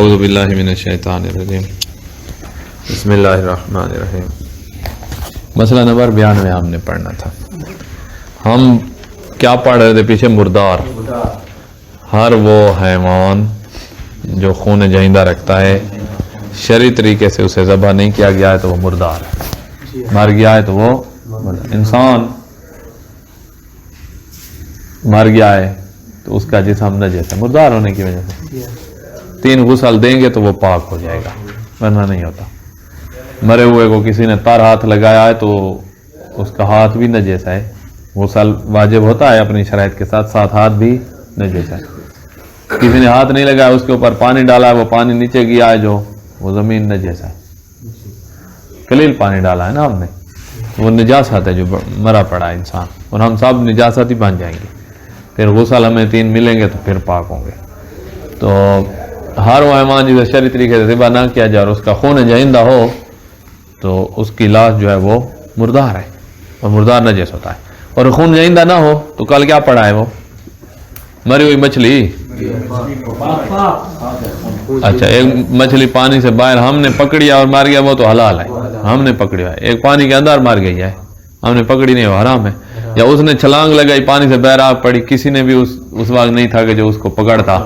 اعوذ باللہ من الشیطان الرجیم بسم اللہ الرحمن الرحیم۔ مسئلہ نمبر 92 ہم نے پڑھنا تھا۔ ہم کیا پڑھ رہے تھے پیچھے؟ مردار، ہر وہ حیوان جو خون جہیندہ رکھتا ہے شرعی طریقے سے اسے ذبح نہیں کیا گیا ہے تو وہ مردار ہے، مر گیا ہے تو وہ انسان مر گیا ہے تو اس کا جسم نجس ہے مردار ہونے کی وجہ سے۔ 3 غسل دیں گے تو وہ پاک ہو جائے گا، ورنہ نہیں ہوتا۔ مرے ہوئے کو کسی نے تر ہاتھ لگایا ہے تو اس کا ہاتھ بھی نجس ہے، غسل واجب ہوتا ہے اپنی شرائط کے ساتھ، ساتھ ہاتھ بھی نجس ہے۔ کسی نے ہاتھ نہیں لگایا، اس کے اوپر پانی ڈالا ہے، وہ پانی نیچے گیا ہے جو وہ زمین نجس ہے، قلیل پانی ڈالا ہے نا ہم نے، وہ نجاست ہے جو مرا پڑا ہے انسان، اور ہم سب نجاست ہی بن جائیں گے۔ پھر غسل ہمیں 3 ملیں گے تو پھر پاک ہوں گے۔ تو ہر وہ حیوان جسے شرعی طریقے سے ذبح نہ کیا جائے اور اس کا خون جہیندہ ہو تو اس کی لاش جو ہے وہ مردار ہے، اور مردار نجس ہوتا ہے۔ اور خون جہیندہ نہ ہو تو کل کیا پڑا ہے؟ وہ مری ہوئی مچھلی، اچھا ایک مچھلی پانی سے باہر ہم نے پکڑی اور مار گیا وہ تو حلال ہے، ہم نے پکڑی ہے۔ ایک پانی کے اندر مار گئی ہے، ہم نے پکڑی نہیں، وہ حرام ہے۔ یا اس نے چھلانگ لگائی پانی سے باہر آ پڑی، کسی نے بھی اس وقت نہیں تھا کہ جو اس کو پکڑتا،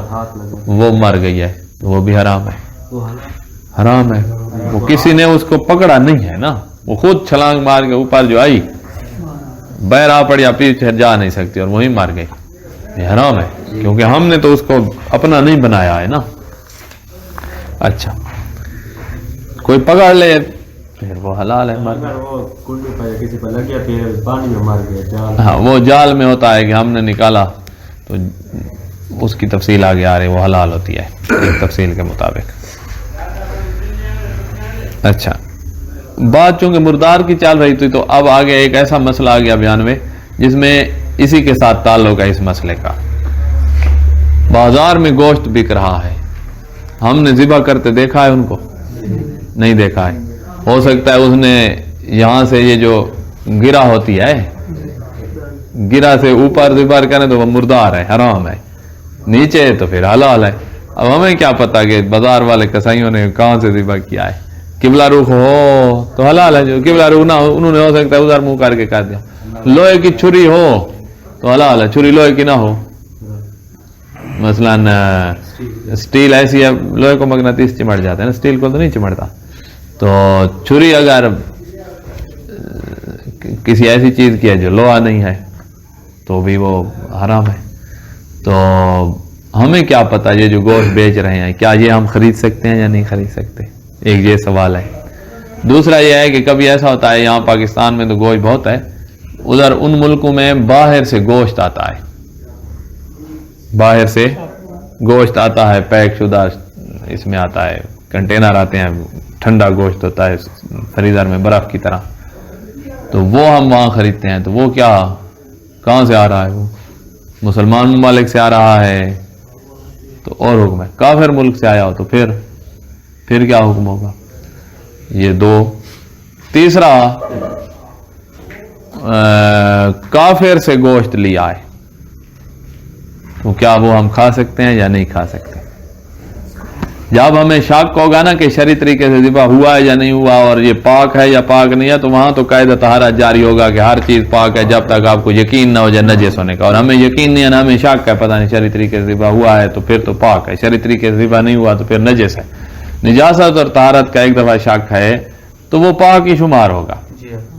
وہ مر گئی ہے، وہ بھی حرام ہے، حرام ہے۔ وہ کسی نے اس کو پکڑا نہیں ہے نا، وہ خود چھلانگ مار کے اوپر جو آئی باہر آ پڑی، آپ پیچھے جا نہیں سکتی اور وہیں مر گئی، یہ حرام ہے کیونکہ ہم نے تو اس کو اپنا نہیں بنایا ہے نا۔ اچھا کوئی پکڑ لے پھر وہ حلال ہے، ہاں وہ جال میں ہوتا ہے کہ ہم نے نکالا تو اس کی تفصیل آگے آ رہی، وہ حلال ہوتی ہے ایک تفصیل کے مطابق۔ اچھا بات چونکہ مردار کی چل رہی تھی تو اب آگے ایک ایسا مسئلہ آ گیا بیان میں جس میں اسی کے ساتھ تعلق ہے اس مسئلے کا۔ بازار میں گوشت بک رہا ہے، ہم نے ذبح کرتے دیکھا ہے ان کو؟ نہیں دیکھا ہے۔ ہو سکتا ہے اس نے یہاں سے یہ جو گرا ہوتی ہے، گرا سے اوپر ذبح کرے تو وہ مردار ہے، حرام ہے، نیچے تو پھر حلال ہے۔ اب ہمیں کیا پتا کہ بازار والے کسائیوں نے کہاں سے ذبح کیا ہے؟ قبلہ رخ ہو تو حلال ہے، جو قبلہ رخ نہ ہو انہوں نے ہو سکتا ہے ادھر منہ کر کے کر دیا۔ لوہے کی چھری ہو تو حلال ہے، چھری لوہے کی نہ ہو، مثلاً اسٹیل ایسی ہے، لوہے کو مغناطیس چمٹ جاتا ہے نا، اسٹیل کو تو نہیں چمٹتا۔ تو چھری اگر کسی ایسی چیز کی ہے جو لوہا نہیں ہے تو بھی وہ حرام ہے۔ تو ہمیں کیا پتا یہ جو گوشت بیچ رہے ہیں کیا یہ ہم خرید سکتے ہیں یا نہیں خرید سکتے؟ ایک یہ سوال ہے۔ دوسرا یہ ہے کہ کبھی ایسا ہوتا ہے، یہاں پاکستان میں تو گوشت بہت ہے، ادھر ان ملکوں میں باہر سے گوشت آتا ہے، باہر سے گوشت آتا ہے پیک شدہ، اس میں آتا ہے کنٹینر آتے ہیں، ٹھنڈا گوشت ہوتا ہے فریزر میں برف کی طرح، تو وہ ہم وہاں خریدتے ہیں۔ تو وہ کیا کہاں سے آ رہا ہے؟ وہ مسلمان ممالک سے آ رہا ہے تو اور حکم ہے، کافر ملک سے آیا ہو تو پھر کیا حکم ہوگا؟ یہ 2۔ تیسرا کافر سے گوشت لیا ہے تو کیا وہ ہم کھا سکتے ہیں یا نہیں کھا سکتے؟ جب ہمیں شک ہوگا نا کہ شرعی طریقے سے ذبح ہوا ہے یا نہیں ہوا اور یہ پاک ہے یا پاک نہیں ہے، تو وہاں تو قاعدہ طہارت جاری ہوگا کہ ہر چیز پاک ہے جب تک آپ کو یقین نہ ہو جائے نجس ہونے کا، اور ہمیں یقین نہیں ہے نا، ہمیں شک ہے، پتہ نہیں شرعی طریقے سے ذبح ہوا ہے تو پھر تو پاک ہے، شرعی طریقے سے ذبح نہیں ہوا تو پھر نجس ہے۔ نجاست اور طہارت کا ایک دفعہ شک ہے تو وہ پاک ہی شمار ہوگا۔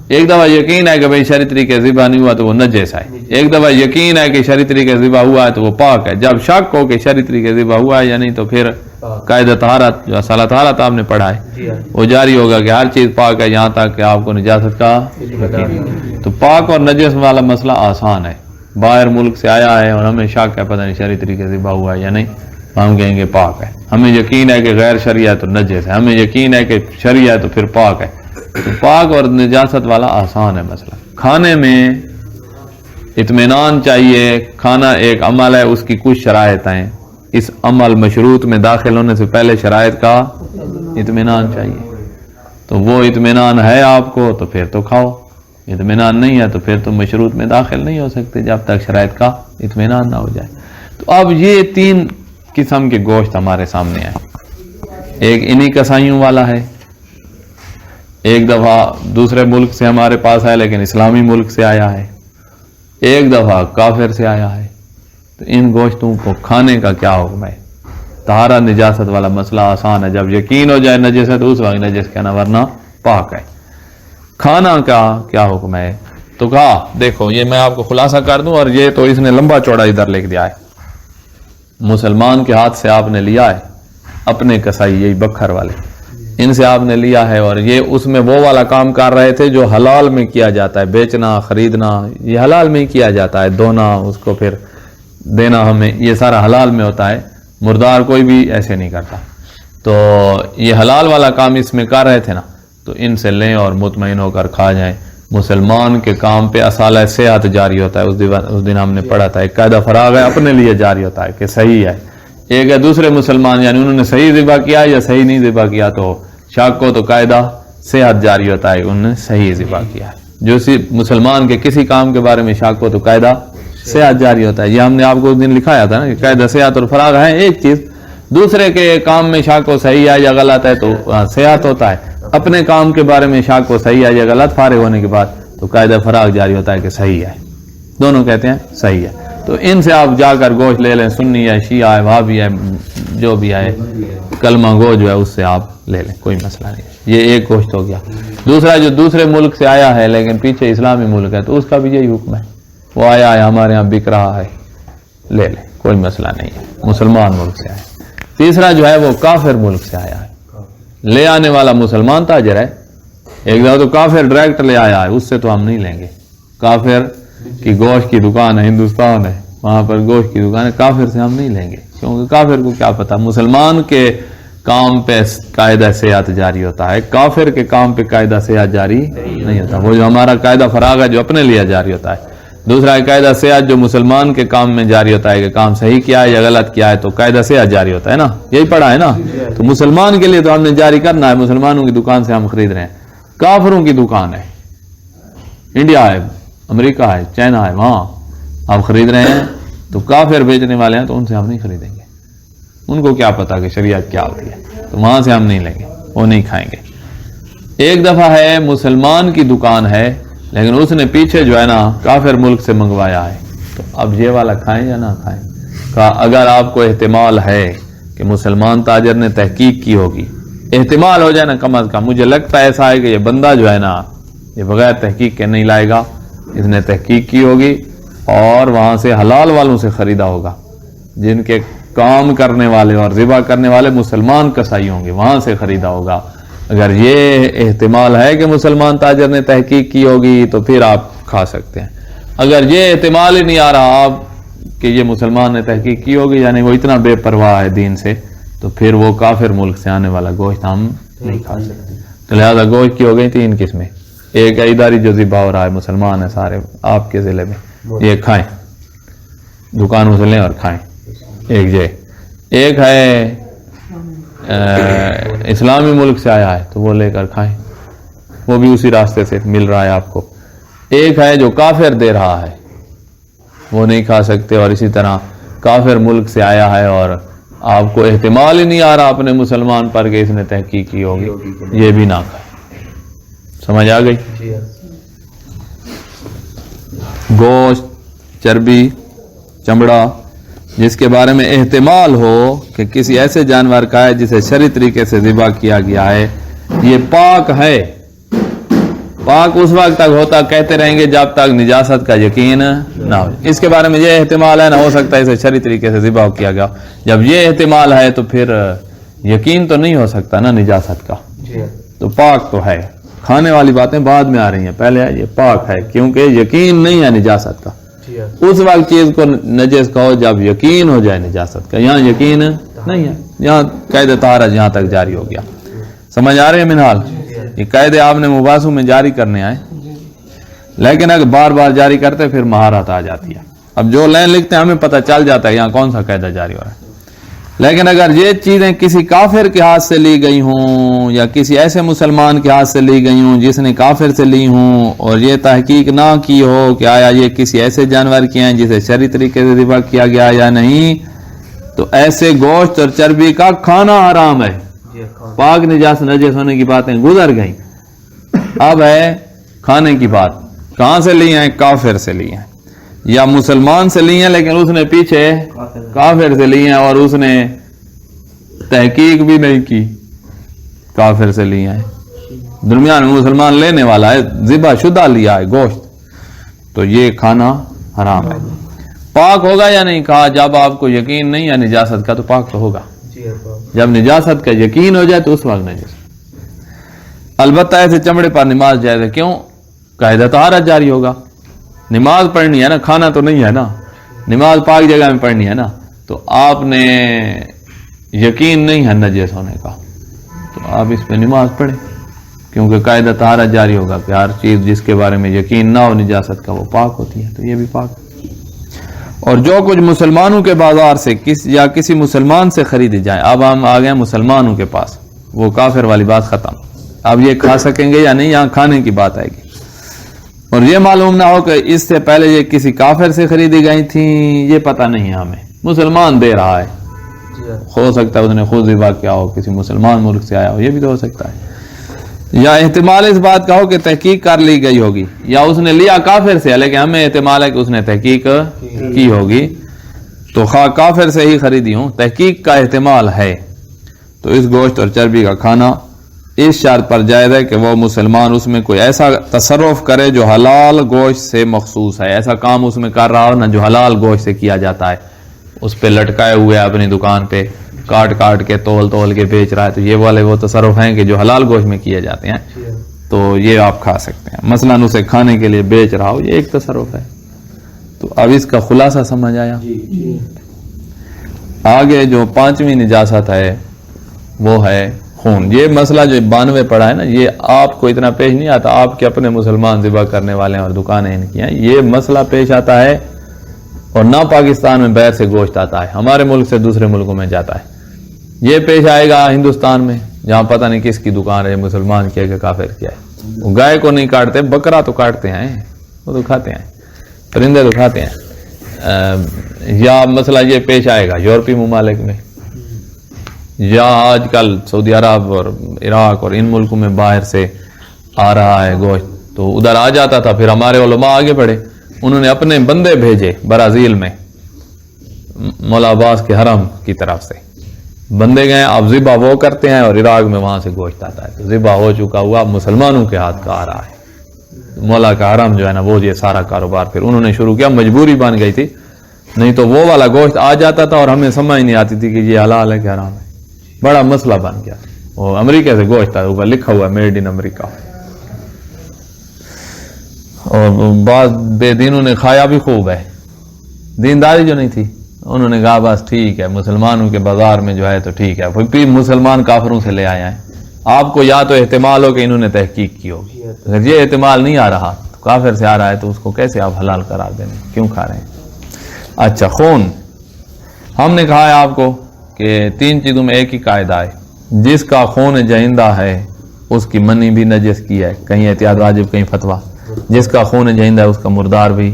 ایک دفعہ یقین ہے کہ بھئی شرعی طریقے سے ذبح نہیں ہوا تو وہ نجس ہے، ایک دفعہ یقین ہے کہ شرعی طریقے سے ذبح ہوا ہے تو وہ پاک ہے۔ جب شک ہو کہ شرعی طریقے سے ذبح ہوا ہے یا نہیں تو پھر قاعدہ طہارت جو صلاح طہارت آپ نے پڑھا ہے وہ جاری ہوگا کہ ہر چیز پاک ہے یہاں تک کہ آپ کو نجاست کا یقین۔ تو پاک اور نجس والا مسئلہ آسان ہے، باہر ملک سے آیا ہے اور ہمیں شک ہے پتہ نہیں شرعی طریقے سے ذبح ہوا ہے یا نہیں، ہم کہیں گے پاک ہے۔ ہمیں یقین ہے کہ غیر شرعی ہے تو نجس ہے، ہمیں یقین ہے کہ شرعی ہے تو پھر پاک ہے۔ تو پاک اور نجاست والا آسان ہے مسئلہ۔ کھانے میں اطمینان چاہیے، کھانا ایک عمل ہے، اس کی کچھ شرائط ہیں، اس عمل مشروط میں داخل ہونے سے پہلے شرائط کا اطمینان چاہیے۔ تو وہ اطمینان ہے آپ کو تو پھر تو کھاؤ، اطمینان نہیں ہے تو پھر تو مشروط میں داخل نہیں ہو سکتے جب تک شرائط کا اطمینان نہ ہو جائے۔ تو اب یہ 3 قسم کے گوشت ہمارے سامنے ہیں۔ ایک انہی کسائیوں والا ہے، ایک دفعہ دوسرے ملک سے ہمارے پاس آیا لیکن اسلامی ملک سے آیا ہے، ایک دفعہ کافر سے آیا ہے. تو ان گوشتوں کو کھانے کا کیا حکم ہے؟ طہارت نجاست والا مسئلہ آسان ہے، جب یقین ہو جائے نجس ہے تو اس وقت نجس کہنا، ورنہ پاک ہے. کھانا کا کیا حکم ہے؟ تو کہا دیکھو یہ میں آپ کو خلاصہ کر دوں، اور یہ تو اس نے لمبا چوڑا ادھر لکھ دیا ہے. مسلمان کے ہاتھ سے آپ نے لیا ہے اپنے کسائی، یہی بکھر والے، ان سے آپ نے لیا ہے، اور یہ اس میں وہ والا کام کر رہے تھے جو حلال میں کیا جاتا ہے، بیچنا خریدنا یہ حلال میں ہی کیا جاتا ہے، دھونا اس کو پھر دینا ہمیں، یہ سارا حلال میں ہوتا ہے. مردار کوئی بھی ایسے نہیں کرتا. تو یہ حلال والا کام اس میں کر رہے تھے نا، تو ان سے لیں اور مطمئن ہو کر کھا جائیں. مسلمان کے کام پہ اصالہ صحت جاری ہوتا ہے. اس دن ہم نے پڑھا تھا ایک قاعدہ فراغ ہے اپنے لیے جاری ہوتا ہے کہ صحیح ہے. ایک ہے دوسرے مسلمان یعنی انہوں نے صحیح ذبح کیا یا صحیح نہیں ذبح کیا، تو شاک کو تو قاعدہ صحت جاری ہوتا ہے انہوں نے صحیح ذبح کیا ہے. جو مسلمان کے کسی کام کے بارے میں شاک کو تو قاعدہ صحت جاری ہوتا ہے. یہ ہم نے آپ کو اس دن لکھایا تھا نا کہ قاعدہ صحت اور فراغ ہے ایک چیز، دوسرے کے کام میں شاک کو صحیح ہے یا غلط ہے تو صحت ہوتا ہے، اپنے کام کے بارے میں شاک کو صحیح ہے یا غلط فارغ ہونے کے بعد تو قاعدہ فراغ جاری ہوتا ہے کہ صحیح ہے. دونوں کہتے ہیں صحیح ہے. تو ان سے آپ جا کر گوشت لے لیں، سنی ہے شیعہ ہے وہابی ہے جو بھی ہے، کلمہ گو جو ہے اس سے آپ لے لیں، کوئی مسئلہ نہیں. یہ ایک گوشت ہو گیا. دوسرا جو دوسرے ملک سے آیا ہے لیکن پیچھے اسلامی ملک ہے تو اس کا بھی یہی حکم ہے، وہ آیا ہے ہمارے ہاں بک رہا ہے، لے لیں کوئی مسئلہ نہیں ہے، مسلمان ملک سے آیا. تیسرا جو ہے وہ کافر ملک سے آیا ہے، لے آنے والا مسلمان تاجر ہے. ایک دفعہ تو کافر ڈائریکٹ لے آیا ہے، اس سے تو ہم نہیں لیں گے. کافر کی گوشت کی دکان ہے، ہندوستان ہے وہاں پر گوشت کی دکان ہے، کافر سے ہم نہیں لیں گے کیونکہ کافر کو کیا پتا. مسلمان کے کام پہ قاعدہ صحت جاری ہوتا ہے، کافر کے کام پہ قاعدہ صحت جاری نہیں ہوتا. وہ جو ہمارا قاعدہ فراغ ہے جو اپنے لیے جاری ہوتا ہے. دوسرا قاعدہ صحت جو مسلمان کے کام میں جاری ہوتا ہے کہ کام صحیح کیا ہے یا غلط کیا ہے تو قاعدہ صحت جاری ہوتا ہے نا، یہی پڑھا ہے نا. تو مسلمان کے لیے تو ہم نے جاری کرنا ہے، مسلمانوں کی دکان سے ہم خرید رہے ہیں. کافروں کی دکان ہے، انڈیا ہے، امریکہ ہے، چائنا ہے، وہاں آپ خرید رہے ہیں تو کافر بیچنے والے ہیں تو ان سے ہم نہیں خریدیں گے. ان کو کیا پتا کہ شریعت کیا ہوتی ہے، تو وہاں سے ہم نہیں لیں گے، وہ نہیں کھائیں گے. ایک دفعہ ہے مسلمان کی دکان ہے لیکن اس نے پیچھے جو ہے نا کافر ملک سے منگوایا ہے، تو اب یہ والا کھائیں یا نہ کھائیں. کہا اگر آپ کو احتمال ہے کہ مسلمان تاجر نے تحقیق کی ہوگی، احتمال ہو جائے نا کم از کم، مجھے لگتا ہے ایسا ہے کہ یہ بندہ جو ہے نا یہ بغیر تحقیق کے نہیں لائے گا، اس نے تحقیق کی ہوگی اور وہاں سے حلال والوں سے خریدا ہوگا جن کے کام کرنے والے اور ذبح کرنے والے مسلمان کسائی ہوں گے، وہاں سے خریدا ہوگا. اگر یہ احتمال ہے کہ مسلمان تاجر نے تحقیق کی ہوگی تو پھر آپ کھا سکتے ہیں. اگر یہ احتمال ہی نہیں آ رہا آپ کہ یہ مسلمان نے تحقیق کی ہوگی یعنی وہ اتنا بے پرواہ ہے دین سے، تو پھر وہ کافر ملک سے آنے والا گوشت ہم نہیں کھا سکتے. تو لہٰذا گوشت کی ہو گئی 3 قسمیں. ایک ہے اداری جو ذبح ہو رہا ہے، مسلمان ہے سارے آپ کے ضلع میں، یہ کھائیں دکانوں سے لیں اور کھائیں. ایک ہے اسلامی ملک سے آیا ہے تو وہ لے کر کھائیں، وہ بھی اسی راستے سے مل رہا ہے آپ کو. ایک ہے جو کافر دے رہا ہے وہ نہیں کھا سکتے، اور اسی طرح کافر ملک سے آیا ہے اور آپ کو احتمال ہی نہیں آ رہا اپنے مسلمان پر کہ اس نے تحقیق کی ہوگی، یہ بھی نہ کھائیں. سمجھ آ گئی؟ گوشت، چربی، چمڑا جس کے بارے میں احتمال ہو کہ کسی ایسے جانور کا ہے جسے شرعی طریقے سے ذبح کیا گیا ہے، یہ پاک ہے. پاک اس وقت تک ہوتا کہتے رہیں گے جب تک نجاست کا یقین نہ ہو. اس کے بارے میں یہ احتمال ہے، نہ ہو سکتا ہے اسے شرعی طریقے سے ذبح کیا گیا. جب یہ احتمال ہے تو پھر یقین تو نہیں ہو سکتا نا نجاست کا، تو پاک تو ہے. کھانے والی باتیں بعد میں آ رہی ہیں، پہلے یہ پاک ہے کیونکہ یقین نہیں ہے نجاست کا. اس وقت چیز کو نجس کہو جب یقین ہو جائے نجاست کا، یہاں یقین نہیں ہے، یہاں قید طہارت یہاں تک جاری ہو گیا. سمجھ آ رہے ہیں منحال؟ یہ قاعدے آپ نے مباحثوں میں جاری کرنے آئے، لیکن اگر بار بار جاری کرتے پھر مہارت آ جاتی ہے. اب جو لائن لکھتے ہیں ہمیں پتہ چل جاتا ہے یہاں کون سا قاعدہ جاری ہو رہا ہے. لیکن اگر یہ چیزیں کسی کافر کے ہاتھ سے لی گئی ہوں یا کسی ایسے مسلمان کے ہاتھ سے لی گئی ہوں جس نے کافر سے لی ہوں اور یہ تحقیق نہ کی ہو کہ آیا یہ کسی ایسے جانور کے ہیں جسے شرعی طریقے سے ذبح کیا گیا یا نہیں، تو ایسے گوشت اور چربی کا کھانا حرام ہے. پاک نجاست نجس ہونے کی باتیں گزر گئیں. اب ہے کھانے کی بات. کہاں سے لی ہیں؟ کافر سے لی ہیں یا مسلمان سے لی ہیں لیکن اس نے پیچھے کافر سے لی ہیں اور اس نے تحقیق بھی نہیں کی. کافر سے لی ہیں, درمیان میں مسلمان لینے والا ہے, ذبح شدہ لیا ہے گوشت, تو یہ کھانا حرام ہے. پاک ہوگا یا نہیں؟ کہا جب آپ کو یقین نہیں ہے نجاست کا تو پاک تو ہوگا. جب نجاست کا یقین ہو جائے تو اس وقت نجس. البتہ ایسے چمڑے پر نماز جائز ہے. کیوں؟ قاعدہ طہارت جاری ہوگا. نماز پڑھنی ہے نا, کھانا تو نہیں ہے نا, نماز پاک جگہ میں پڑھنی ہے نا, تو آپ نے یقین نہیں ہے نجس ہونے کا تو آپ اس پہ نماز پڑھیں, کیونکہ قاعدہ طہارت جاری ہوگا کہ ہر چیز جس کے بارے میں یقین نہ ہو نجاست کا وہ پاک ہوتی ہے, تو یہ بھی پاک. اور جو کچھ مسلمانوں کے بازار سے یا کسی مسلمان سے خریدی جائے. اب ہم آ گئے مسلمانوں کے پاس, وہ کافر والی بات ختم. اب یہ کھا سکیں گے یا نہیں, یہاں کھانے کی بات آئے گی. اور یہ معلوم نہ ہو کہ اس سے پہلے یہ کسی کافر سے خریدی گئی تھیں, یہ پتہ نہیں ہے ہمیں. مسلمان دے رہا ہے, ہو سکتا ہے اس نے خود ذبح کیا ہو, کسی مسلمان ملک سے آیا ہو, یہ بھی تو ہو سکتا ہے. یا احتمال اس بات کا ہو کہ تحقیق کر لی گئی ہوگی, یا اس نے لیا کافر سے لیکن ہمیں احتمال ہے کہ اس نے تحقیق کی ہوگی, تو خواہ کافر سے ہی خریدی ہوں, تحقیق کا احتمال ہے, تو اس گوشت اور چربی کا کھانا اس شرط پر جائز ہے کہ وہ مسلمان اس میں کوئی ایسا تصرف کرے جو حلال گوشت سے مخصوص ہے. ایسا کام اس میں کر رہا ہو نا جو حلال گوشت سے کیا جاتا ہے, اس پہ لٹکائے ہوئے اپنی دکان پہ کاٹ کاٹ کے تول کے بیچ رہا ہے, تو یہ والے وہ تصرف ہیں کہ جو حلال گوشت میں کیے جاتے ہیں, تو یہ آپ کھا سکتے ہیں. مثلاً اسے کھانے کے لیے بیچ رہا ہو, یہ ایک تصرف ہے. تو اب اس کا خلاصہ سمجھ آیا. آگے جو پانچویں نجاست ہے وہ ہے خون. یہ مسئلہ جو 92 پڑا ہے نا, یہ آپ کو اتنا پیش نہیں آتا, آپ کے اپنے مسلمان ذبح کرنے والے ہیں اور دکانیں ان کی ہیں. یہ مسئلہ پیش آتا ہے اور نہ پاکستان میں باہر سے گوشت آتا ہے, ہمارے ملک سے دوسرے ملکوں میں جاتا ہے. یہ پیش آئے گا ہندوستان میں, جہاں پتہ نہیں کس کی دکان ہے, مسلمان کیا کہ کافر کیا ہے. وہ گائے کو نہیں کاٹتے, بکرا تو کاٹتے ہیں, وہ تو کھاتے ہیں, پرندے تو کھاتے ہیں. یا مسئلہ یہ پیش آئے گا یورپی ممالک میں, یا آج کل سعودی عرب اور عراق اور ان ملکوں میں باہر سے آ رہا ہے گوشت, تو ادھر آ جاتا تھا. پھر ہمارے علماء آگے بڑھے, انہوں نے اپنے بندے بھیجے برازیل میں, مولا عباس کے حرم کی طرف سے بندے گئے. اب ذبح وہ کرتے ہیں اور عراق میں وہاں سے گوشت آتا ہے, تو ذبح ہو چکا ہوا مسلمانوں کے ہاتھ کا آ رہا ہے. مولا کا حرم جو ہے نا, وہ یہ سارا کاروبار پھر انہوں نے شروع کیا, مجبوری بن گئی تھی, نہیں تو وہ والا گوشت آ جاتا تھا اور ہمیں سمجھ نہیں آتی تھی کہ یہ حلال ہے کہ حرام ہے. بڑا مسئلہ بن گیا. وہ امریکہ سے گوشت تھا, اوپر لکھا ہوا میڈ ان امریکہ, اور بعض بے دینوں نے کھایا بھی خوب ہے. دینداری جو نہیں تھی, انہوں نے کہا بس ٹھیک ہے, مسلمانوں کے بازار میں جو ہے تو ٹھیک ہے, پھر مسلمان کافروں سے لے آئے ہیں. آپ کو یا تو احتمال ہو کہ انہوں نے تحقیق کی ہوگی, اگر یہ احتمال نہیں آ رہا تو کافر سے آ رہا ہے, تو اس کو کیسے آپ حلال قرار دیں, کیوں کھا رہے ہیں. اچھا, خون. ہم نے کہا ہے آپ کو کہ 3 چیزوں میں ایک ہی قاعدہ ہے, جس کا خون جہندہ ہے اس کی منی بھی نجس کی ہے, کہیں احتیاط واجب کہیں فتویٰ. جس کا خون جہندہ ہے اس کا مردار بھی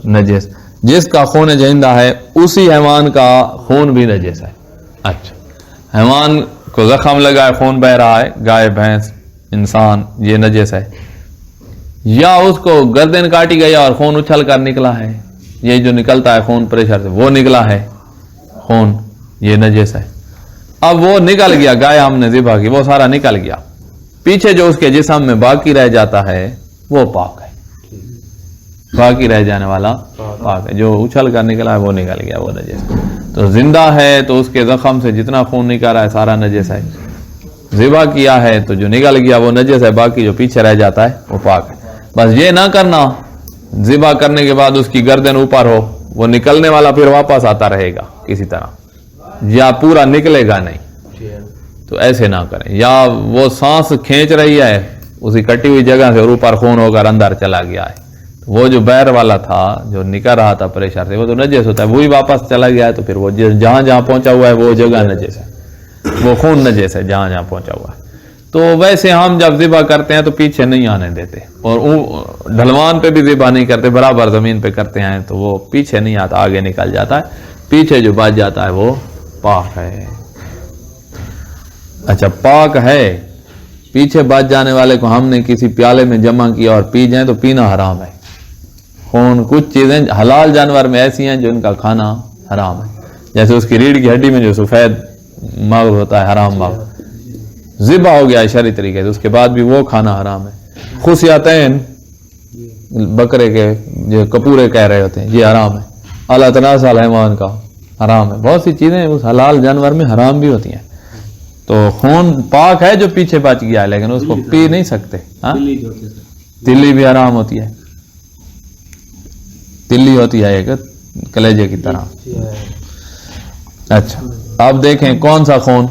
نجس, جس کا خون جہندہ ہے اسی حیوان کا خون بھی نجس ہے. اچھا, حیوان کو زخم لگا ہے, خون بہ رہا ہے, گائے بھینس انسان, یہ نجس ہے. یا اس کو گردن کاٹی گئی اور خون اچھل کر نکلا ہے, یہ جو نکلتا ہے خون پریشر سے وہ نکلا ہے خون, یہ نجس ہے. اب وہ نکل گیا, گائے ہم نے ذبح کی, وہ سارا نکل گیا, پیچھے جو اس کے جسم میں باقی رہ جاتا ہے وہ پاک ہے, باقی رہ جانے والا پاک ہے. جو اچھل کر نکلا ہے وہ نکل گیا, وہ نجس. تو زندہ ہے تو اس کے زخم سے جتنا خون نکل رہا ہے سارا نجس ہے. ذبح کیا ہے تو جو نکل گیا وہ نجس ہے, باقی جو پیچھے رہ جاتا ہے وہ پاک ہے. بس یہ نہ کرنا ذبح کرنے کے بعد اس کی گردن اوپر ہو, وہ نکلنے والا پھر واپس آتا رہے گا کسی طرح, یا پورا نکلے گا نہیں, تو ایسے نہ کریں. یا وہ سانس کھینچ رہی ہے اسی کٹی ہوئی جگہ سے اور اوپر خون ہو کر اندر چلا گیا ہے, وہ جو بیر والا تھا جو نکل رہا تھا پریشر سے وہ تو نجس ہوتا ہے, وہی واپس چلا گیا ہے, تو پھر وہ جہاں جہاں پہنچا ہوا ہے وہ جگہ نجس ہے, وہ خون نجس ہے جہاں جہاں پہنچا ہوا ہے. تو ویسے ہم جب ذبح کرتے ہیں تو پیچھے نہیں آنے دیتے, اور ڈھلوان پہ بھی ذبح نہیں کرتے, برابر زمین پہ کرتے ہیں, تو وہ پیچھے نہیں آتا, آگے نکل جاتا ہے, پیچھے جو بچ جاتا ہے وہ پاک ہے. اچھا پاک ہے، پیچھے بچ جانے والے کو ہم نے کسی پیالے میں جمع کیا اور پی جائیں تو پینا حرام ہے۔ خون کچھ چیزیں حلال جانور میں ایسی ہیں جو ان کا کھانا حرام ہے، جیسے اس کی ریڑھ کی ہڈی میں جو سفید مغز ہوتا ہے حرام مغز ذبح ہو گیا ہے شرعی طریقے سے، اس کے بعد بھی وہ کھانا حرام ہے۔ خصیتین بکرے کے جو کپورے کہہ رہے ہوتے ہیں یہ حرام ہے، اللہ تناسل الحیوان کا حرام ہے۔ بہت سی چیزیں اس حلال جانور میں حرام بھی ہوتی ہیں۔ تو خون پاک ہے جو پیچھے بچ گیا ہے، لیکن اس کو پی نہیں سکتے۔ تلی بھی حرام ہوتی ہے، تلی ہوتی ہے ایک کلیجے کی طرح۔ اچھا اب دیکھیں کون سا خون،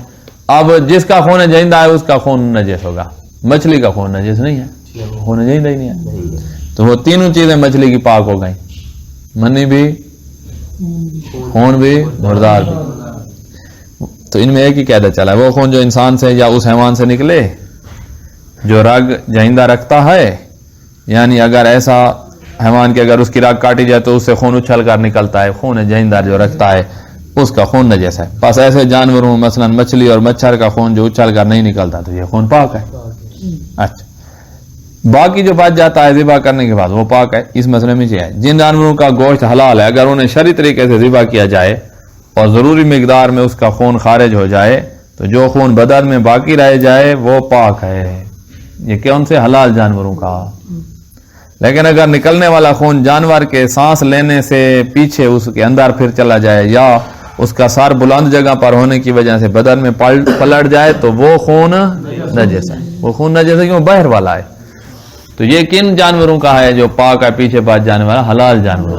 اب جس کا خون جہندہ ہے اس کا خون نجس ہوگا، مچھلی کا خون نجس نہیں ہے، خون جہندہ ہی نہیں ہے۔ تو وہ تینوں چیزیں مچھلی کی پاک ہو گئیں، منی بھی، خون بھی، مردار بھی۔ تو ان میں ایک ہی قاعدہ چلا ہے، وہ خون جو انسان سے یا اس حیوان سے نکلے جو رگ جہندہ رکھتا ہے، یعنی اگر ایسا حیوان کہ اگر اس کی رگ کاٹی جائے تو اس سے خون اچھل کر نکلتا ہے، خون جہندہ جو رکھتا ہے اس کا خون نجس ہے۔ بس ایسے جانوروں مثلا مچھلی اور مچھر کا خون جو اچھل کر نہیں نکلتا تو یہ خون پاک ہے۔ اچھا باقی جو بچ جاتا ہے ذبح کرنے کے بعد وہ پاک ہے۔ اس مسئلے میں یہ ہے جن جانوروں کا گوشت حلال ہے اگر انہیں شرعی طریقے سے ذبح کیا جائے اور ضروری مقدار میں اس کا خون خارج ہو جائے تو جو خون بدن میں باقی رہ جائے وہ پاک ہے۔ یہ کون سے حلال جانوروں کا۔ لیکن اگر نکلنے والا خون جانور کے سانس لینے سے پیچھے اس کے اندر پھر چلا جائے یا اس کا سر بلند جگہ پر ہونے کی وجہ سے بدن میں پلٹ جائے تو وہ خون نجس ہے۔ وہ خون نجس ہے کیوں؟ باہر والا ہے۔ تو یہ کن جانوروں کا ہے جو پاک ہے پیچھے بچ جانے والا؟ حلال جانوروں۔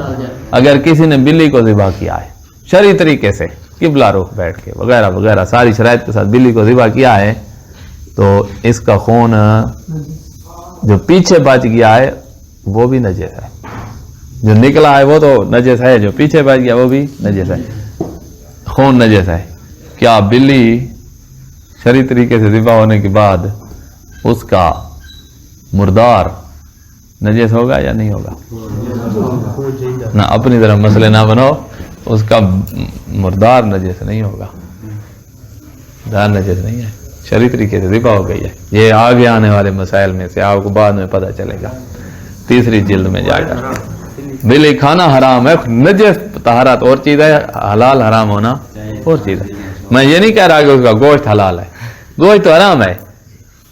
اگر کسی نے بلی کو ذبح کیا ہے شرعی طریقے سے قبلہ رخ بیٹھ کے وغیرہ وغیرہ ساری شرائط کے ساتھ بلی کو ذبح کیا ہے تو اس کا خون جو پیچھے بچ گیا ہے وہ بھی نجس ہے، جو نکلا ہے وہ تو نجس ہے، جو پیچھے بچ گیا وہ بھی نجس ہے، خون نجس ہے۔ کیا بلی شرعی طریقے سے ذبح ہونے کے بعد اس کا مردار نجس ہوگا یا نہیں ہوگا؟ نہ اپنی طرف مسئلے نہ بناؤ، اس کا مردار نجس نہیں ہوگا، دار نجس نہیں ہے، شرعی طریقے سے ذبح ہو گئی ہے۔ یہ آگے آنے والے مسائل میں سے آپ کو بعد میں پتہ چلے گا، تیسری جلد میں جا کر۔ بلی کھانا حرام ہے، نجس طہارت اور چیز ہے، حلال حرام ہونا اور چیز ہے۔ میں یہ نہیں کہہ رہا کہ اس کا گوشت حلال ہے، گوشت تو حرام ہے۔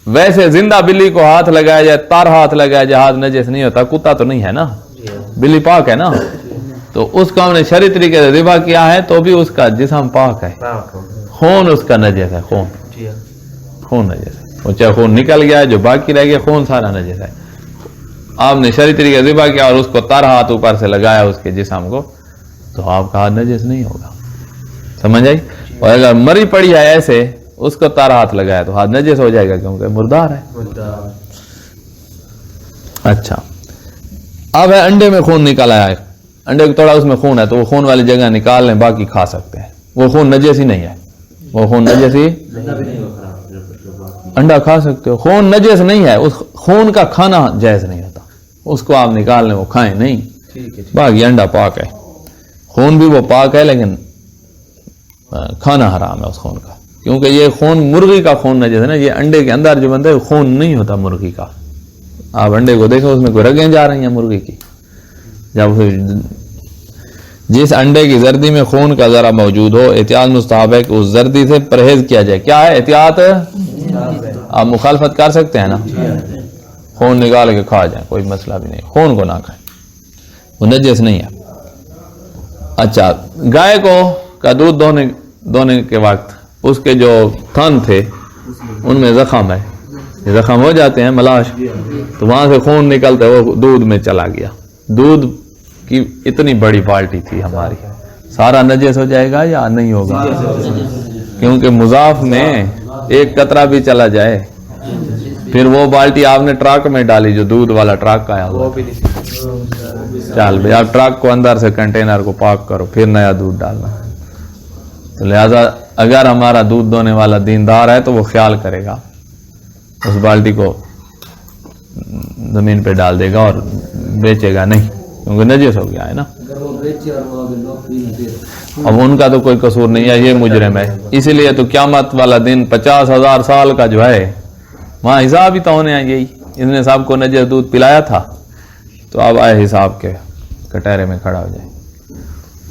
ویسے زندہ بلی کو ہاتھ لگایا جائے، تار ہاتھ لگایا جائے، ہاتھ نجس نہیں ہوتا، کتا تو نہیں ہے نا، بلی پاک ہے نا، تو اس کو ہم نے شرعی طریقے سے ذبح کیا ہے تو بھی اس کا جسم پاک ہے، خون اس کا نجس ہے، خون نجس ہے، وہ چاہے خون نکل گیا ہے جو باقی رہ گیا خون سارا نجس ہے۔ آپ نے شرعی طریقے سے ذبح کیا اور اس کو تار ہاتھ اوپر سے لگایا اس کے جسم کو تو آپ کا ہاتھ نجس نہیں ہوگا، سمجھ آئی؟ اور اگر مری پڑی ہے ایسے اس کو تار ہاتھ لگایا تو ہاتھ نجس ہو جائے گا کیونکہ مردار ہے۔ اچھا اب ہے انڈے میں خون نکل آیا ہے، انڈے کو تھوڑا اس میں خون ہے تو وہ خون والی جگہ نکال لیں، باقی کھا سکتے ہیں، وہ خون نجس ہی نہیں ہے، وہ خون نجس ہی، انڈا کھا سکتے ہو، خون نجس نہیں ہے، اس خون کا کھانا جائز نہیں ہوتا، اس کو آپ نکال لیں وہ کھائیں نہیں، باقی انڈا پاک ہے، خون بھی وہ پاک ہے لیکن کھانا حرام ہے اس خون کا، کیونکہ یہ خون مرغی کا خون نجس ہے نا، یہ انڈے کے اندر جو بنتا ہے خون نہیں ہوتا مرغی کا۔ آپ انڈے کو دیکھو اس میں کوئی رگیں جا رہی ہیں مرغی کی، جب جس انڈے کی زردی میں خون کا ذرا موجود ہو احتیاط مستحب ہے کہ اس زردی سے پرہیز کیا جائے۔ کیا ہے احتیاط؟ آپ مخالفت کر سکتے ہیں نا، خون نکال کے کھا جائیں کوئی مسئلہ بھی نہیں، خون کو نہ کھائیں، وہ نجس نہیں ہے۔ اچھا گائے کو کا دودھ دونے کے وقت اس کے جو تھن تھے ان میں زخم ہے، یہ زخم ہو جاتے ہیں ملاش، تو وہاں سے خون نکلتا ہے وہ دودھ میں چلا گیا، دودھ کی اتنی بڑی بالٹی تھی ہماری، سارا نجس ہو جائے گا یا نہیں ہوگا؟ کیونکہ مضاف میں ایک قطرہ بھی چلا جائے پھر وہ بالٹی آپ نے ٹرک میں ڈالی جو دودھ والا ٹرک آیا ہوا، چل بھائی آپ ٹرک کو اندر سے کنٹینر کو پاک کرو پھر نیا دودھ ڈالنا۔ تو لہذا اگر ہمارا دودھ دونے والا دیندار ہے تو وہ خیال کرے گا، اس بالٹی کو زمین پہ ڈال دے گا اور بیچے گا نہیں، کیونکہ نجس ہو گیا ہے نا۔ اب ان کا تو کوئی قصور نہیں ہے، یہ مجرم ہے. اسی لیے تو قیامت والا دن 50,000 سال کا جو ہے وہاں حساب ہی تو ہونے ہیں. یہی اس نے صاحب کو نجس دودھ پلایا تھا تو اب آئے حساب کے کٹہرے میں کھڑا ہو جائے.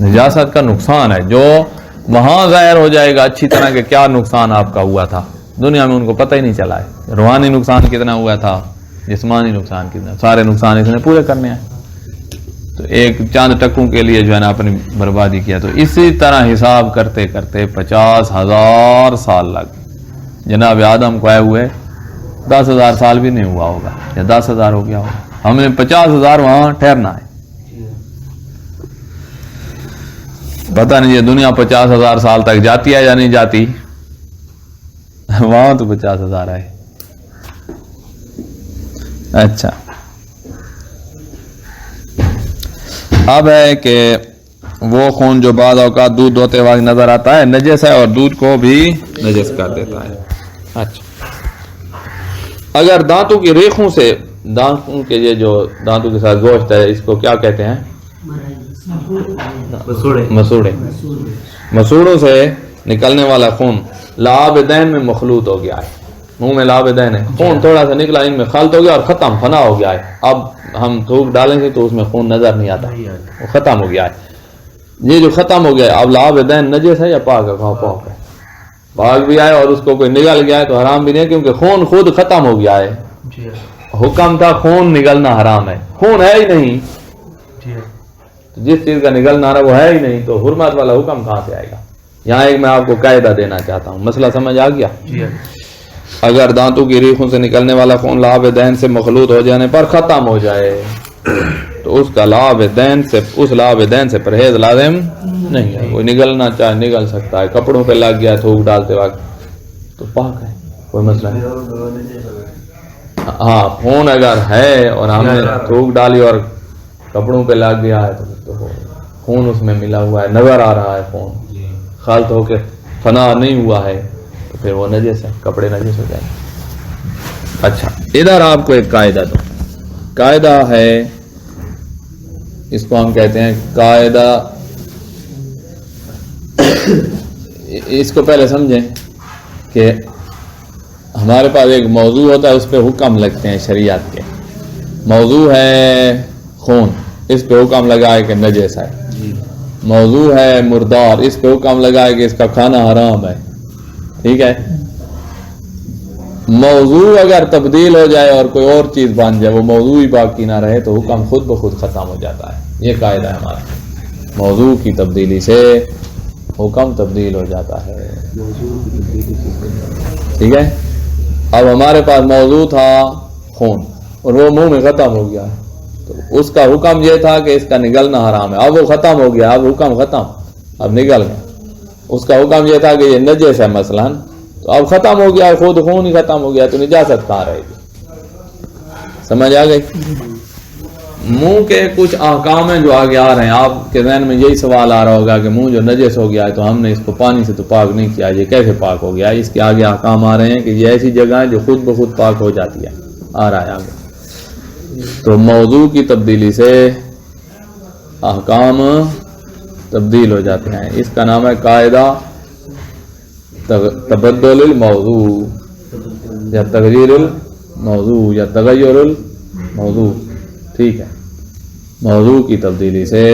نجاست کا نقصان ہے، جو وہاں ظاہر ہو جائے گا اچھی طرح کہ کیا نقصان آپ کا ہوا تھا. دنیا میں ان کو پتہ ہی نہیں چلا ہے روحانی نقصان کتنا ہوا تھا، جسمانی نقصان کتنا، سارے نقصان اس نے پورے کرنے ہیں. تو ایک چاند ٹکوں کے لیے جو ہے نا اپنی بربادی کیا. تو اسی طرح حساب کرتے کرتے 50,000 سال لگ گئے. جناب آدم کو آئے ہوئے 10,000 سال بھی نہیں ہوا ہوگا یا 10,000 ہو گیا ہوگا. ہم نے 50,000 وہاں ٹھہرنا ہے. پتہ نہیں یہ دنیا 50,000 سال تک جاتی ہے یا نہیں جاتی. وہاں تو 50,000 ہے. اچھا اب ہے کہ وہ خون جو بعض اوقات دودھ دھوتے وقت نظر آتا ہے نجس ہے اور دودھ کو بھی نجس کر دیتا ہے. اچھا اگر دانتوں کی ریخوں سے، دانتوں کے یہ جو دانتوں کے ساتھ گوشت ہے اس کو کیا کہتے ہیں؟ مسوڑے. مسوڑوں سے نکلنے والا خون لعاب دین میں مخلوط ہو گیا ہے. منہ میں لعاب دین ہے، خون تھوڑا سا نکلا ان میں خلط ہو گیا اور ختم فنا ہو گیا ہے. اب ہم تھوک ڈالیں گے تو اس میں خون نظر نہیں آتا، وہ ختم ہو گیا ہے. یہ جو ختم ہو گیا ہے اب لعاب دین نجس ہے یا پاک ہے؟ پاک ہے. پاک بھی آئے اور اس کو کوئی نگل گیا ہے تو حرام بھی نہیں، کیونکہ خون خود ختم ہو گیا ہے. حکم تھا خون نگلنا حرام ہے، خون ہے ہی نہیں. جس چیز کا نگلنا رہا وہ ہے ہی نہیں تو حرمت والا حکم کہاں سے آئے گا. یہاں ایک میں آپ کو قاعدہ دینا چاہتا ہوں، مسئلہ سمجھ آ گیا؟ اگر دانتوں کی ریخوں سے نکلنے والا خون لعاب دین سے مخلوط ہو جانے پر ختم ہو جائے تو اس کا لعاب دین سے، اس لعاب دین سے پرہیز لازم نہیں ہے. وہ نگلنا چاہے نگل سکتا ہے. کپڑوں پہ لگ گیا تھوک ڈالتے وقت تو پاک ہے، کوئی مسئلہ نہیں. ہاں خون اگر ہے اور ہم نے تھوک ڈالی اور کپڑوں پہ لگ گیا ہے تو خون اس میں ملا ہوا ہے، نظر آ رہا ہے خون، خالط ہو کے فنا نہیں ہوا ہے تو پھر وہ نجس ہے، کپڑے نجس ہو جائیں. اچھا ادھر آپ کو ایک قاعدہ دو. قاعدہ ہے، اس کو ہم کہتے ہیں قاعدہ. اس کو پہلے سمجھیں کہ ہمارے پاس ایک موضوع ہوتا ہے، اس پہ حکم لگتے ہیں شریعت کے. موضوع ہے خون، اس پہ حکم لگا ہے کہ نجس ہے. موضوع ہے مردار، اس پہ حکم لگا ہے کہ اس کا کھانا حرام ہے. ٹھیک ہے. موضوع اگر تبدیل ہو جائے اور کوئی اور چیز بن جائے، وہ موضوع ہی باقی نہ رہے تو حکم خود بخود ختم ہو جاتا ہے. یہ قاعدہ ہے ہمارا. موضوع کی تبدیلی سے حکم تبدیل ہو جاتا ہے. ٹھیک ہے. اب ہمارے پاس موضوع تھا خون اور وہ منہ میں ختم ہو گیا تو اس کا حکم یہ تھا کہ اس کا نگلنا حرام ہے. اب وہ ختم ہو گیا، اب حکم ختم، اب نگل گیا. اس کا حکم یہ تھا کہ یہ نجس ہے مثلا، تو اب ختم ہو گیا، خود خون ہی ختم ہو گیا تو نجاست کہاں رہے گی. سمجھ آ گئی؟ منہ کے کچھ احکام ہیں جو آگے آ رہے ہیں. آپ کے ذہن میں یہی سوال آ رہا ہوگا کہ منہ جو نجس ہو گیا ہے تو ہم نے اس کو پانی سے تو پاک نہیں کیا، یہ کیسے پاک ہو گیا؟ اس کے آگے احکام آ رہے ہیں کہ یہ ایسی جگہ ہے جو خود بخود پاک ہو جاتی ہے. آ رہا ہے آگے. تو موضوع کی تبدیلی سے احکام تبدیل ہو جاتے ہیں. اس کا نام ہے قاعدہ تبدل الموضوع یا تغییر الموضوع یا تغیر الموضوع. ٹھیک ہے. موضوع کی تبدیلی سے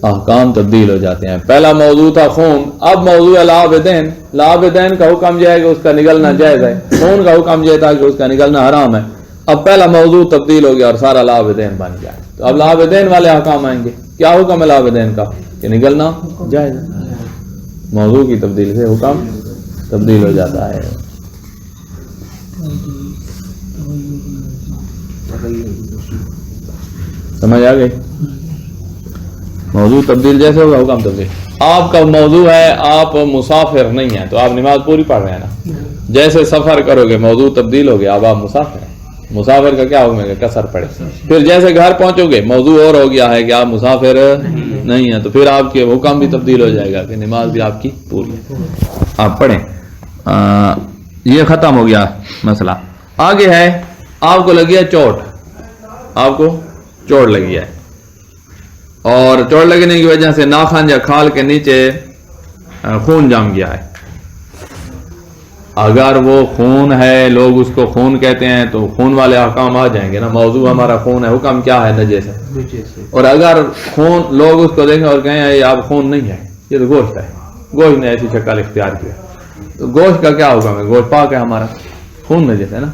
احکام تبدیل ہو جاتے ہیں. پہلا موضوع تھا خون، اب موضوع ہے لعاب دین. لعاب دین کا حکم یہ ہے کہ اس کا نگلنا جائز ہے، خون کا حکم یہ تھا کہ اس کا نگلنا حرام ہے. اب پہلا موضوع تبدیل ہو گیا اور سارا لعاب دین بن گیا. تو اب لعاب دین والے احکام آئیں گے. کیا حکم ہے لعاب دین کا؟ کہ نگلنا جائز ہے. موضوع کی تبدیلی سے حکم تبدیل ہو جاتا ہے. سمجھ آ گئی؟ موضوع تبدیل جیسے ہوگا حکم تبدیل. آپ کا موضوع ہے آپ مسافر نہیں ہیں تو آپ نماز پوری پڑھ رہے ہیں نا. جیسے سفر کرو گے موضوع تبدیل ہو گیا، اب آپ مسافر ہیں. مسافر کا کیا حکم ہے کہ قصر پڑے. پھر جیسے گھر پہنچو گے موضوع اور ہو گیا ہے کہ آپ مسافر نہیں ہیں تو پھر آپ کے حکم بھی تبدیل ہو جائے گا کہ نماز بھی آپ کی پوری ہے. آپ پڑھیں. یہ ختم ہو گیا مسئلہ. آگے ہے آپ کو لگی ہے چوٹ، آپ کو چوٹ لگی ہے. اور چوٹ لگنے کی وجہ سے ناخن یا کھال کے نیچے خون جم گیا ہے. اگر وہ خون ہے، لوگ اس کو خون کہتے ہیں، تو خون والے احکام آ جائیں گے نا. موضوع ہمارا خون ہے، حکم کیا ہے؟ نجس ہے. اور اگر خون لوگ اس کو دیکھیں اور کہیں یہ اب خون نہیں ہے، یہ تو گوشت ہے، گوشت نے ایسی شکل اختیار کیا، تو گوشت کا کیا حکم ہے؟ گوشت پاک ہے ہمارا، خون نجس ہے نا.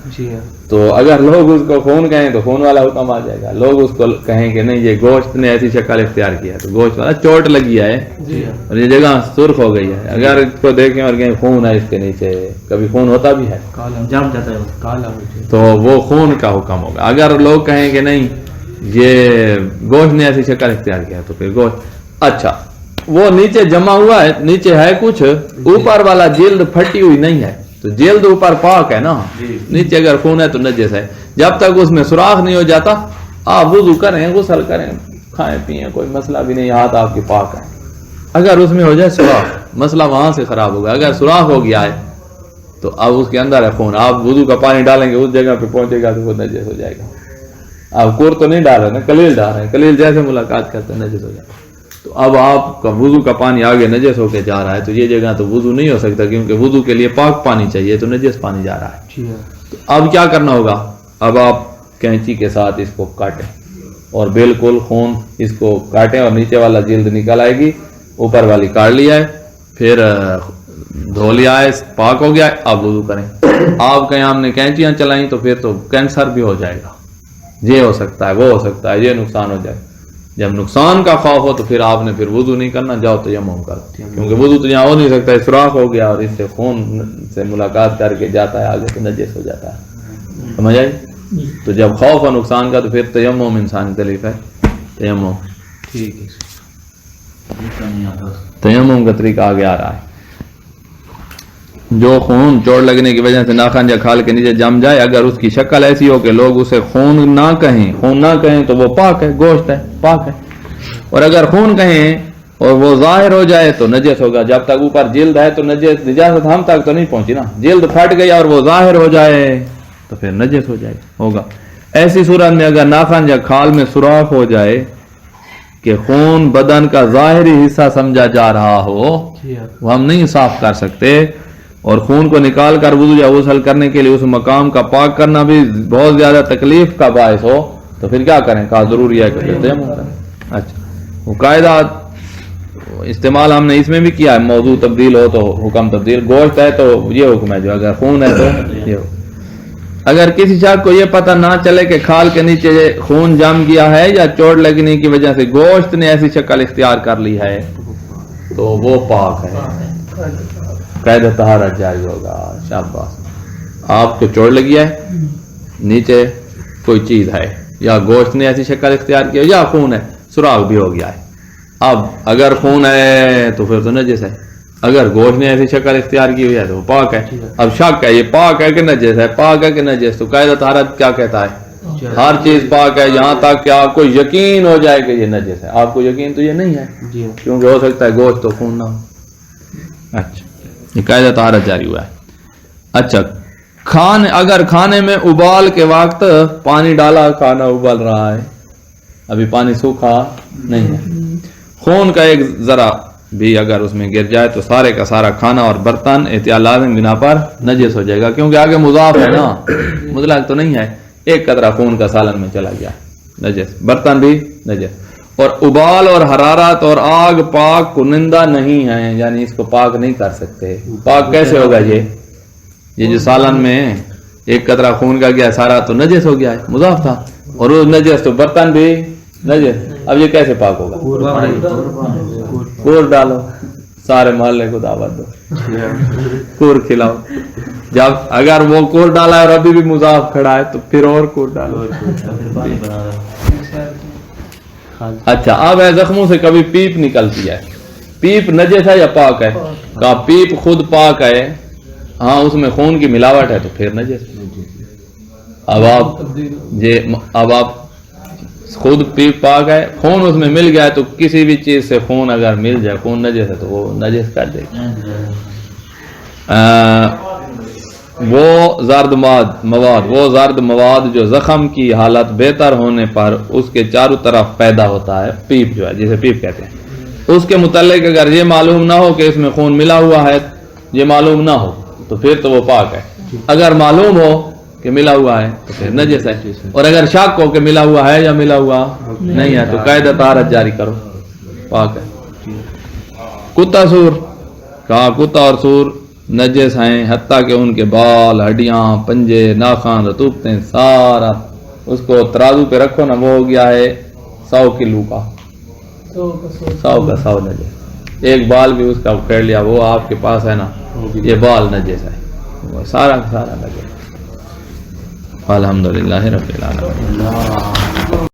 تو اگر لوگ اس کو خون کہیں تو خون والا حکم آ جائے گا. لوگ اس کو کہیں کہ نہیں یہ گوشت نے ایسی شکل اختیار کیا ہے، تو گوشت والا چوٹ لگی ہے اور یہ جگہ سرخ ہو گئی ہے. اگر اس کو دیکھیں اور کہیں خون ہے اس کے نیچے، کبھی خون ہوتا بھی ہے، جم جاتا ہے کالا، تو وہ خون کا حکم ہوگا. اگر لوگ کہیں کہ نہیں یہ گوشت نے ایسی شکل اختیار کیا تو پھر گوشت. اچھا وہ نیچے جمع ہوا ہے، نیچے ہے کچھ، اوپر والا جلد پھٹی ہوئی نہیں ہے، تو جلد اوپر پاک ہے نا، نیچے اگر خون ہے تو نجس ہے. جب تک اس میں سوراخ نہیں ہو جاتا آپ وضو کریں، غسل کریں، کھائیں پیئیں، کوئی مسئلہ بھی نہیں، ہاتھ آپ کے پاک ہے. اگر اس میں ہو جائے سوراخ، مسئلہ وہاں سے خراب ہوگا. اگر سوراخ ہو گیا ہے تو اب اس کے اندر ہے خون، آپ وضو کا پانی ڈالیں گے اس جگہ پہ پہنچے گا تو وہ نجس ہو جائے گا. آپ کور تو نہیں ڈال رہے نا، کلیل ڈال رہے ہیں، کلیل جیسے ملاقات کرتے ہیں نجس ہو جائے گا. تو اب آپ کا وضو کا پانی آگے نجس ہو کے جا رہا ہے، تو یہ جگہ تو وضو نہیں ہو سکتا، کیونکہ وضو کے لیے پاک پانی چاہیے، تو نجس پانی جا رہا ہے. تو اب کیا کرنا ہوگا؟ اب آپ کینچی کے ساتھ اس کو کاٹیں اور بالکل خون اس کو کاٹیں اور نیچے والا جلد نکل آئے گی، اوپر والی کاٹ لیا ہے، پھر دھو لیا ہے، پاک ہو گیا ہے. اب وضو کریں. آپ کہیں ہم نے کینچیاں چلائیں تو پھر تو کینسر بھی ہو جائے گا، یہ ہو سکتا ہے، وہ ہو سکتا ہے، یہ نقصان ہو جائے. جب نقصان کا خوف ہو تو پھر آپ نے پھر وضو نہیں کرنا، جاؤ تیمم کرو، کیونکہ وضو تو یہاں ہو نہیں سکتا، سوراخ ہو گیا اور اس سے خون سے ملاقات کر کے جاتا ہے آگے تو نجس ہو جاتا ہے. سمجھ آئی؟ تو جب خوف ہو نقصان کا تو پھر تیمم انسان کی تکلیف ہے. تیمم ٹھیک ہے، تیمم کا طریقہ آگے آ رہا ہے. جو خون چوٹ لگنے کی وجہ سے ناخن یا کھال کے نیچے جم جائے، اگر اس کی شکل ایسی ہو کہ لوگ اسے خون نہ کہیں تو وہ پاک ہے، گوشت ہے، پاک ہے. اور اگر خون کہیں اور وہ ظاہر ہو جائے تو نجس ہوگا. جب تک اوپر جلد ہے تو نجاست ہم تک تو نہیں پہنچی نا. جلد پھٹ گئی اور وہ ظاہر ہو جائے تو پھر نجس ہو جائے ہوگا. ایسی صورت میں اگر ناخن یا کھال میں سوراخ ہو جائے کہ خون بدن کا ظاہری حصہ سمجھا جا رہا ہو، وہ ہم نہیں صاف کر سکتے، اور خون کو نکال کر وضو یا غسل کرنے کے لیے اس مقام کا پاک کرنا بھی بہت زیادہ تکلیف کا باعث ہو، تو پھر کیا کریں؟ کہا ضروری ہے کہ تیمم کریں. اچھا وہ قاعدہ استعمال ہم نے اس میں بھی کیا ہے، موضوع تبدیل ہو تو حکم تبدیل. گوشت ہے تو یہ حکم ہے، جو اگر خون ہے تو یہ حکم. اگر کسی شخص کو یہ پتہ نہ چلے کہ کھال کے نیچے خون جم گیا ہے یا چوٹ لگنے کی وجہ سے گوشت نے ایسی شکل اختیار کر لی ہے، تو وہ پاک ہے، قاعدہ طہارت جاری ہوگا. شاباش. آپ کو چوٹ لگی ہے، نیچے کوئی چیز ہے، یا گوشت نے ایسی شکل اختیار کی یا خون ہے، سراغ بھی ہو گیا ہے. اب اگر خون ہے تو پھر تو نجس ہے، اگر گوشت نے ایسی شکل اختیار کی ہوئی ہے تو وہ پاک ہے. اب شک ہے یہ پاک ہے کہ نجس ہے، پاک ہے کہ نجس. تو قاعدہ طہارت کیا کہتا ہے؟ ہر چیز پاک ہے یہاں تک کہ آپ کو یقین ہو جائے کہ یہ نجس ہے. آپ کو یقین تو یہ نہیں ہے، کیونکہ ہو سکتا ہے گوشت تو خون نہ ہو. اچھا یہ قاعدہ طہارت جاری ہوا ہے. اچھا اگر کھانے میں ابال کے وقت پانی ڈالا، کھانا ابل رہا ہے، ابھی پانی سوکھا نہیں ہے، خون کا ایک ذرا بھی اگر اس میں گر جائے تو سارے کا سارا کھانا اور برتن احتیاط لازم بنا پر نجس ہو جائے گا، کیونکہ آگے مضاف ہے نا، مطلق تو نہیں ہے. ایک قطرہ خون کا سالن میں چلا گیا، نجس، برتن بھی نجس. اور ابال اور حرارت اور آگ پاک کنندہ نہیں ہے، یعنی اس کو پاک نہیں کر سکتے. پاک کیسے ہوگا؟ یہ جو سالن میں ایک قطرہ خون کا گیا سارا تو نجس ہو گیا ہے، مضاف تھا، اور وہ نجس تو برتن بھی نجس. اب یہ کیسے پاک ہوگا؟ کور ڈالو، سارے محلے کو دعوت دو، کور کھلاؤ. جب اگر وہ کور ڈالا ہے اور ابھی بھی مضاف کھڑا ہے تو پھر اور کور ڈالو. اچھا اب ہے زخموں سے کبھی پیپ نکلتی ہے، پیپ نجس ہے یا پاک ہے؟ کہا پیپ خود پاک ہے، ہاں اس میں خون کی ملاوٹ ہے تو پھر نجس. اب آپ خود پیپ پاک ہے، خون اس میں مل گیا ہے، تو کسی بھی چیز سے خون اگر مل جائے، خون نجس ہے تو وہ نجس کر دے گا. وہ زرد مواد وہ زرد مواد جو زخم کی حالت بہتر ہونے پر اس کے چاروں طرف پیدا ہوتا ہے، پیپ جو ہے جسے پیپ کہتے ہیں، اس کے متعلق اگر یہ معلوم نہ ہو کہ اس میں خون ملا ہوا ہے، یہ معلوم نہ ہو تو پھر تو وہ پاک ہے، اگر معلوم ہو کہ ملا ہوا ہے تو پھر نجس ہے، اور اگر شک ہو کہ ملا ہوا ہے یا ملا ہوا نہیں ہے تو قاعدہ طہارت جاری کرو، پاک ہے۔ کتا سور، کہا کتا اور سور نجس ہیں حتیٰ کہ ان کے بال، ہڈیاں، پنجے، ناخن، رطوبتیں سارا، اس کو ترازو پہ رکھو نا، وہ ہو گیا ہے 100 کلو کا، 100 نجس، ایک بال بھی اس کا اکھیڑ لیا، وہ آپ کے پاس ہے نا، یہ بال نجس ہے، وہ سارا کا سارا نجس۔ الحمدللہ رب العالمین۔